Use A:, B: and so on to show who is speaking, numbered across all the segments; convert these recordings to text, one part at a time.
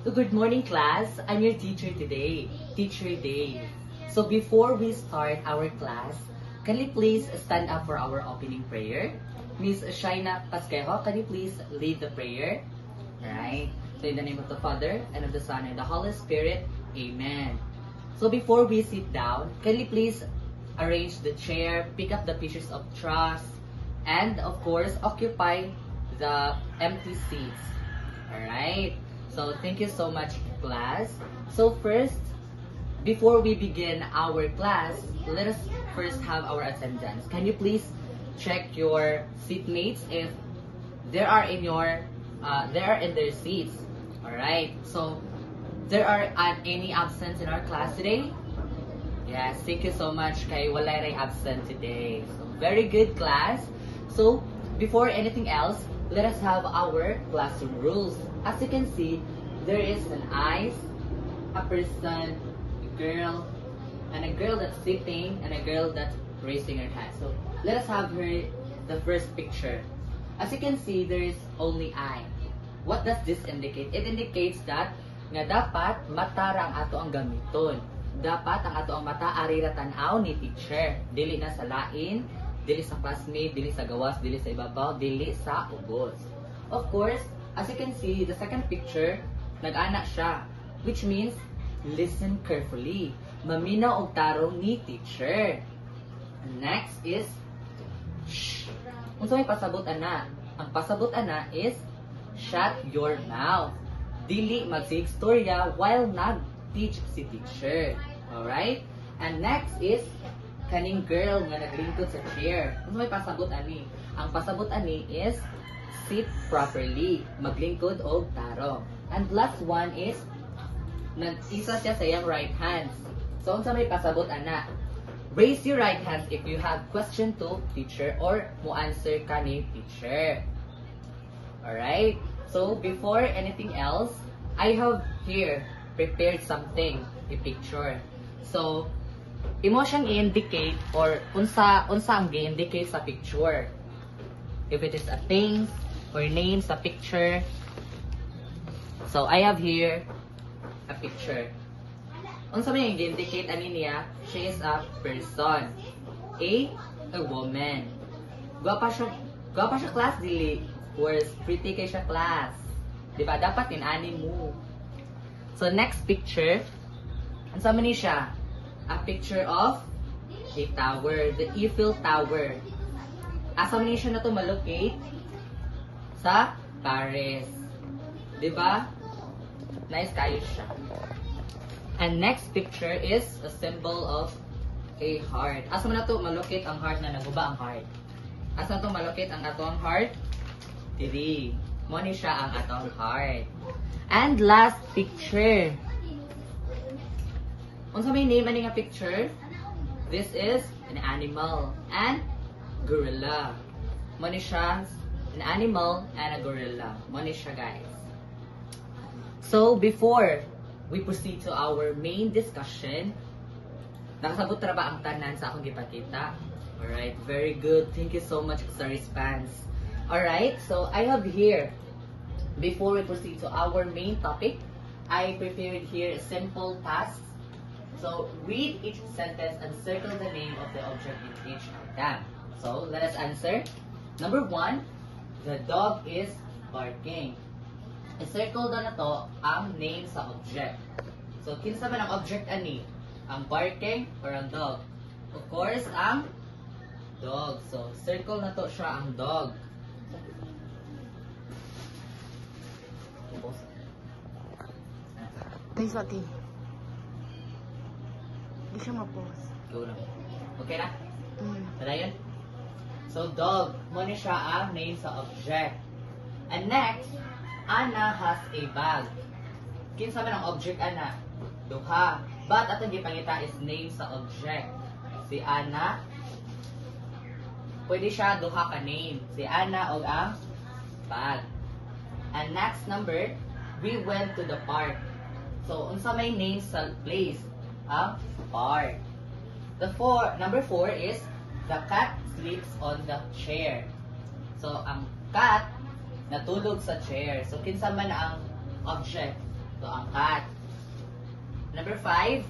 A: Good morning, class. I'm your teacher today, Teacher Dave. So before we start our class, can you please stand up for our opening prayer? Miss Shaina Pasquejo, can you please lead the prayer? Alright. So in the name of the Father, and of the Son, and the Holy Spirit, Amen. So before we sit down, can you please arrange the chair, pick up the pieces of trust, and of course, occupy the empty seats. Alright. So thank you so much, class. So first, before we begin our class, let us first have our attendance. Can you please check your seatmates if they are in their seats? All right. So there are any absence in our class today? Yes. Thank you so much. Kay wala rin absent today. So very good, class. So before anything else, let us have our classroom rules. As you can see, there is an ice, a person, a girl, and a girl that's sitting, and a girl that's raising her hand. So let us have her the first picture. As you can see, there is only eye. What does this indicate? It indicates that nga dapat mata ra ang ato ang gamiton. Dapat ang ato ang mata ari ra tan-aw ni teacher. Dili na sa lain, dili sa classmate, dili sa gawas, dili sa ibabaw, dili sa ubos. Of course, as you can see, the second picture, nag-ana siya, which means listen carefully. Maminaw og tarong ni teacher. Next is shh. Unsa may pasabot ana? Ang pasabot ana is shut your mouth. Dili magsigstorya while nag-teach si teacher. Alright? And next is kaning girl nga naglingkod sa chair. Unsa may pasabot ani? Ang pasabot ani is sit properly. Maglingkod og tarong. And last one is nag-isa siya sa iyang right hands. So unsa may pasabot ana? Raise your right hands if you have question to teacher or mo answer ka ni teacher. Alright? So before anything else, I have here prepared something, a picture. So imo siyang i-indicate or unsa ang gi-indicate sa picture. If it is a thing or name sa picture. So I have here a picture. Unsa may i-indicate ani niya? She is a person. A woman. Gwapa siya class dili. Whereas pretty kay siya class. Diba? Dapat in-ani mo. So next picture. Unsa man ni siya? A picture of a tower. The Eiffel Tower. Asa man ni siya na to malocate? Sa Paris. Diba? Nice kayo siya. And next picture is a symbol of a heart. Asa man na to malocate ang heart na naguba ang heart? Asa to malocate ang atong heart? Diri. Mo ni siya ang atong heart. And last picture. Unsa may name ani nga picture? This is an animal and gorilla. Mo ni siya an animal and a gorilla. Mo ni siya, guys. So before we proceed to our main discussion, nakasabot ra ba ang tanan sa akong gipakita? Alright, very good. Thank you so much sa response. Alright, so I have here, before we proceed to our main topic, I prepared here a simple task. So read each sentence and circle the name of the object in each item. So let us answer. Number 1, the dog is barking. I-circle na to ang name sa object. So, kinsa man ang object ani? Ang barking or ang dog? Of course, ang dog. So, circle na to siya ang dog.
B: Thanks, Wati. Hindi siya ma-pause.
A: Go lang. Okay na? Wala yun? So, dog. Muna siya ang name sa object. And next, Anna has a bag. Kinsa man ang object, Anna? Duha. But atong gipangita is name sa object. Si Anna, pwede siya duha ka name. Si Anna o ang bag. And next number, we went to the park. So, unsa may name sa place? Ang park. Number 4 is, the cat sleeps on the chair. So, ang cat natulog sa chair. So, kinsa man ang object? So, ang cat. Number 5,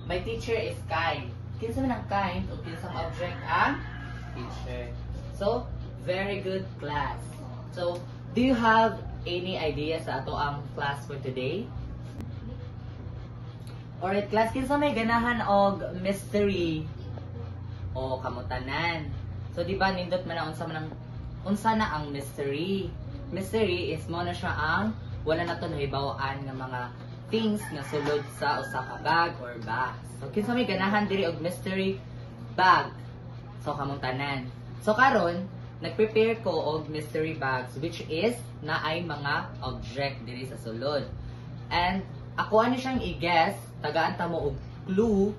A: my teacher is kind. Kinsa man ang kind o kinsang object ang teacher. So, very good class. So, do you have any idea sa ato ang class for today? Alright, class, kinsa may ganahan og mystery o kamutanan. So, di ba, nindot man na unsa na ang mystery. Mystery is mo na siya ang wala na to nahibawaan ng mga things na sulod sa usa ka bag or box. So, kinsa may ganahan diri og mystery bag. So, kamutanan. So, karon nag-prepare ko og mystery bags which is na ay mga object diri sa sulod. And ako ani siyang i-guess, tagaan ta mo og clue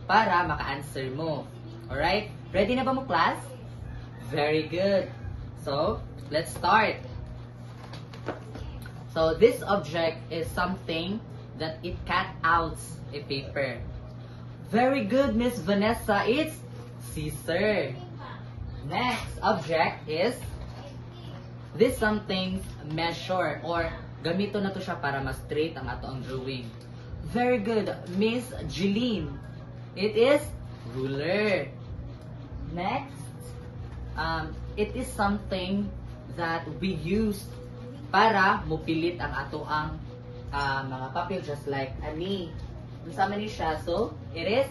A: para maka-answer mo. Alright? Ready na ba mo, class? Very good. So, let's start. So, this object is something that it cut out a paper. Very good, Miss Vanessa. It's scissor. Next object is this something measure or gamito na to siya para ma-straight ang ato ang drawing. Very good, Miss Jeline. It is ruler. Next, it is something that we use para mupilit ang ato ang mga papel just like ani. Unsama ni siya. So, it is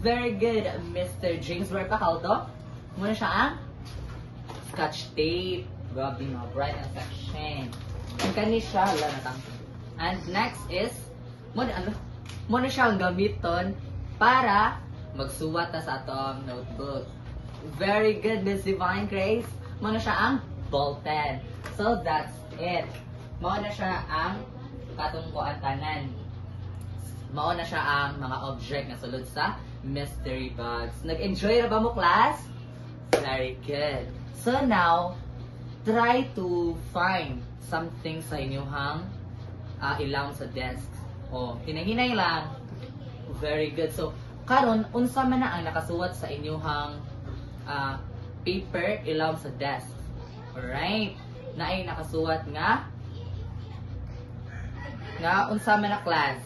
A: very good, Mr. James Werpacaldo. Muna siya ang Scotch tape. Grabe mga bright ang section. Ang kani siya, wala na tang. And next is, muna siya ang gamiton para magsuwat na sa atong notebook. Very good, Miss Divine Grace. Muna siya ang ball pen. So, that's it. Muna siya ang katungkuan tanan. Muna siya ang mga object na sulod sa mystery bags. Nag-enjoy na ba mo, class? Very good. So now, try to find something sa inyong ilang sa desk. O, hinahinay lang. Very good. So, karon unsa man na ang nakasuwat sa inyong paper ilaw sa desk. Alright? Na ay nakasuwat nga unsa man na, class.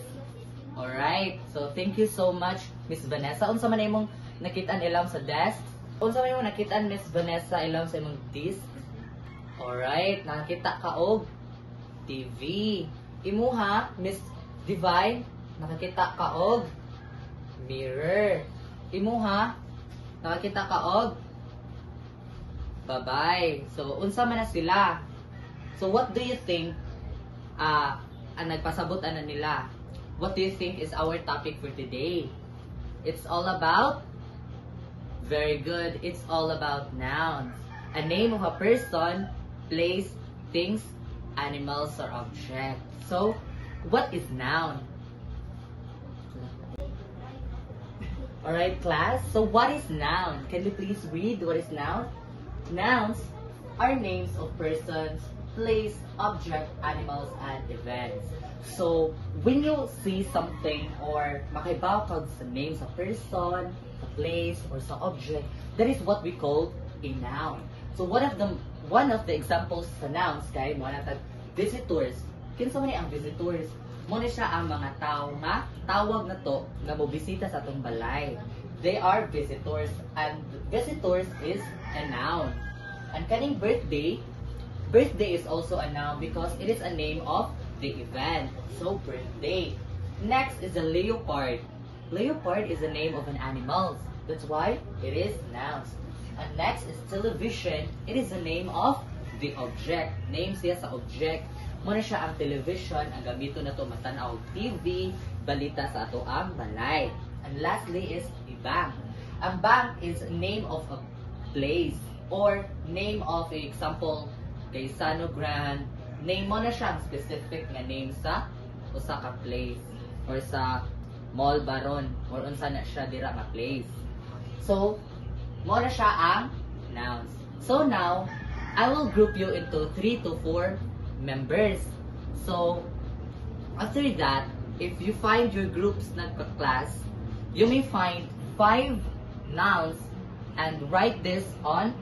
A: Alright? So, thank you so much, Miss Vanessa. Unsa man na imong nakitaan ilaw sa desk? Unsa man imong nakitaan, Miss Vanessa, ilaw sa imong disk? Alright, nakakita ka og TV. Imuha, Miss Divine, nakakita ka og mirror. Imuha, nakakita ka og babay. So, unsa man na sila? So, what do you think ang nagpasabot na nila? What do you think is our topic for today? It's all about very good. It's all about nouns. A name of a person, place, things, animals, or objects. So, what is noun? Alright, class. So, what is noun? Can you please read what is noun? Nouns are names of persons, place, object, animals, and events. So, when you see something or makaibaw ka sa names of person, sa place, or sa object, that is what we call a noun. So, one of the examples sa nouns kay mo na visitors. Kinsa man ang visitors? Mo ni siya ang mga tao nga tawag na to nga mobisita sa atong balay. They are visitors, and visitors is a noun. And kaning birthday is also a noun because it is a name of the event. So, birthday. Next is a leopard. Leopard is the name of an animal. That's why it is nouns. And next is television. It is the name of the object. Name siya sa object. Muna siya ang television. Ang gamito na to matanaw TV, balita sa ato ang balay. And lastly is a bank. Ang bank is name of a place or name of a example kay Sano Grand. Name mo na siya ang specific na name sa usa ka place or sa Mall Baron or unsa na siya dira nga place. So, mo na siya ang nouns. So now, I will group you into 3 to 4 members. So, after that, if you find your groups na class, you may find 5 nouns and write this on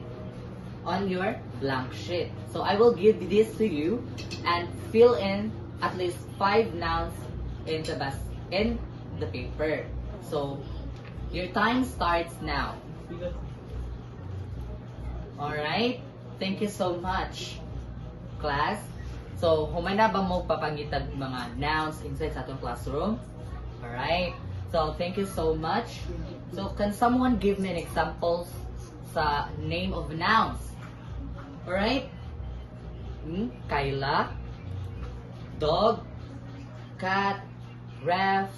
A: your blank sheet. So I will give this to you and fill in at least 5 nouns in the paper. So your time starts now. Alright? Thank you so much, class. So, humana ba mo papangitag mga nouns inside sa atong classroom? Alright? So, thank you so much. So, can someone give me an example sa name of nouns? Alright? Kyla, dog, cat, ref,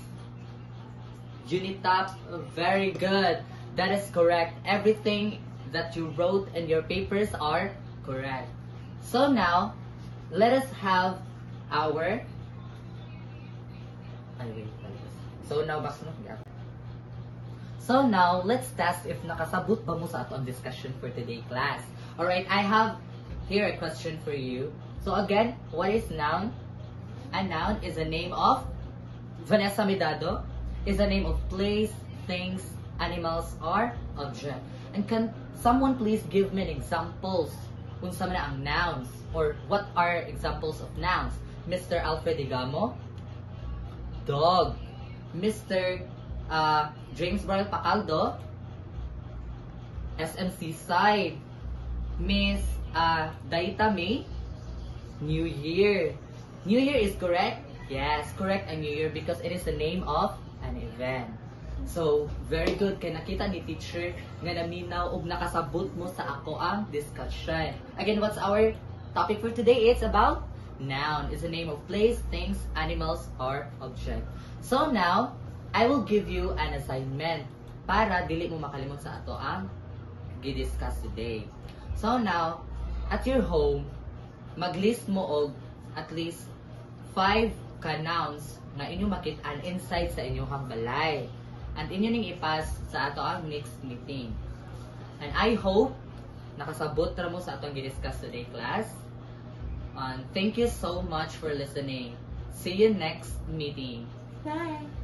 A: Unitap. Very good. That is correct. Everything that you wrote in your papers are correct. So now, let us have our... So now, let's test if nakasabot ba mo sa ato ang discussion for today, class. Alright, I have here a question for you. So again, what is noun? A noun is a name of Vanessa Medado, is a name of place, things, animals, or object. And can someone please give me examples kung sa mga ang nouns, or what are examples of nouns? Mr. Alfred Igamo, dog. Mr. James Barrel Pacaldo, SMC Side. Miss Daita May, New Year. New Year is correct? Yes, correct ang New Year because it is the name of an event. So, very good. Kaya nakita ni teacher nga naminaw ug nakasabot mo sa ako ang discussion. Again, what's our topic for today? It's about noun. It's the name of place, things, animals, or object. So now, I will give you an assignment para dili mo makalimot sa ato ang gi-discuss today. So now, at your home, mag-list mo og at least 5 ka nouns na inyo makit-an inside sa inyong balay. And inyo ning ipas sa ato ang next meeting. And I hope nakasabot ra mo sa atong gi-discuss today, class. And thank you so much for listening. See you next meeting.
B: Bye.